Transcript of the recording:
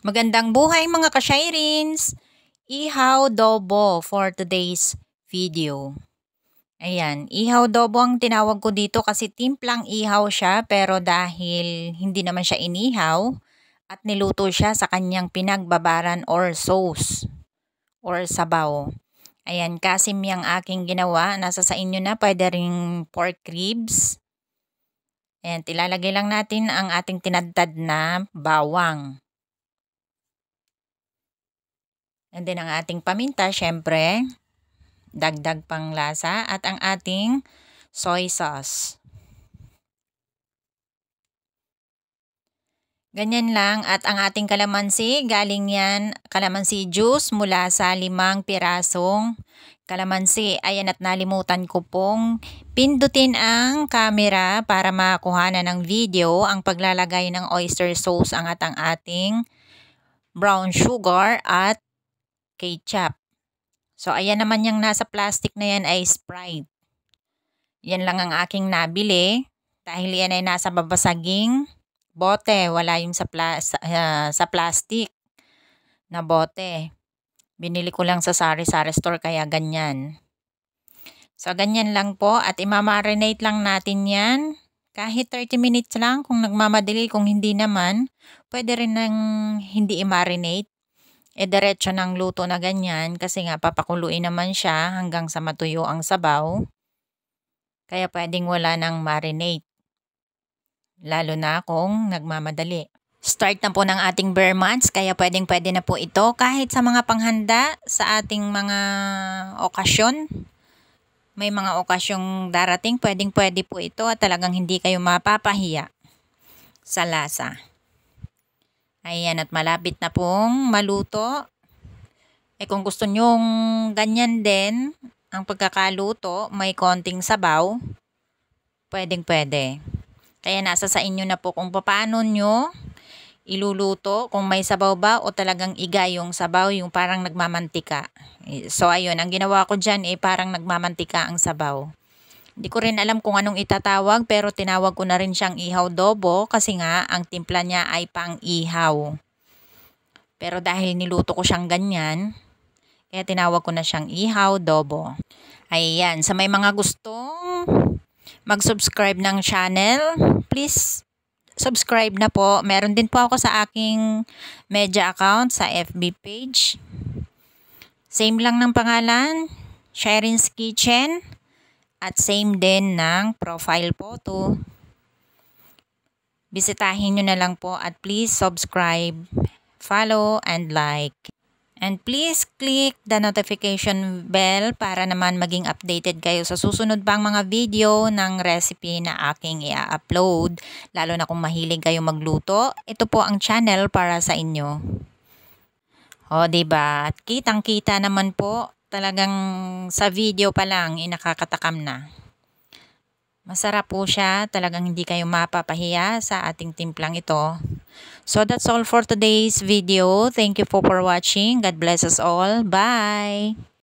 Magandang buhay mga ka-Shirins! Ihaw Dobo for today's video. Ayan, ihaw dobo ang tinawag ko dito kasi timplang ihaw siya pero dahil hindi naman siya inihaw at niluto siya sa kanyang pinagbabaran or sauce or sabaw. Ayan, kasim yung aking ginawa. Nasa sa inyo na, pwede ring pork ribs. Ayan, ilalagay lang natin ang ating tinadtad na bawang. And then ang ating paminta, syempre, dagdag pang lasa at ang ating soy sauce. Ganyan lang at ang ating kalamansi, galing yan kalamansi juice mula sa 5 pirasong kalamansi. Ayan at nalimutan ko pong pindutin ang camera para makuha na ng video ang paglalagay ng oyster sauce at ang ating brown sugar at ketchup. So, ayan naman yung nasa plastic na yan ay Sprite. Yan lang ang aking nabili. Dahil yan ay nasa babasaging bote. Wala yung sa plastic na bote. Binili ko lang sa sari-sari store kaya ganyan. So, ganyan lang po. At imamarinate lang natin yan. Kahit 30 minutes lang kung nagmamadali. Kung hindi naman, pwede rin nang hindi i-marinate. Diretso ng luto na ganyan kasi nga papakuluin naman siya hanggang sa matuyo ang sabaw. Kaya pwedeng wala ng marinate. Lalo na kung nagmamadali. Start na po ng ating bare months kaya pwede na po ito kahit sa mga panghanda sa ating mga okasyon. May mga okasyong darating, pwede po ito at talagang hindi kayo mapapahiya sa lasa. Ayan at malapit na pong maluto. Kung gusto nyong ganyan din ang pagkakaluto, may konting sabaw, pwede. Kaya nasa sa inyo na po kung paano nyo iluluto, kung may sabaw ba o talagang iga yung sabaw, yung parang nagmamantika. So ayun, ang ginawa ko dyan parang nagmamantika ang sabaw. Hindi ko rin alam kung anong itatawag pero tinawag ko na rin siyang ihaw dobo kasi nga ang timpla niya ay pang ihaw. Pero dahil niluto ko siyang ganyan, kaya tinawag ko na siyang ihaw dobo. Ayan, sa may mga gustong mag-subscribe ng channel, please subscribe na po. Meron din po ako sa aking media account sa FB page. Same lang ng pangalan, Shirins Kitchen. At same din ng profile photo. Bisitahin nyo na lang po at please subscribe, follow, and like. And please click the notification bell para naman maging updated kayo sa susunod pang mga video ng recipe na aking i-upload. Lalo na kung mahilig kayo magluto, ito po ang channel para sa inyo. O, diba? At kitang-kita naman po, talagang sa video pa lang, nakakatakam na. Masarap po siya, talagang hindi kayo mapapahiya sa ating timplang ito. So that's all for today's video. Thank you for watching. God bless us all. Bye!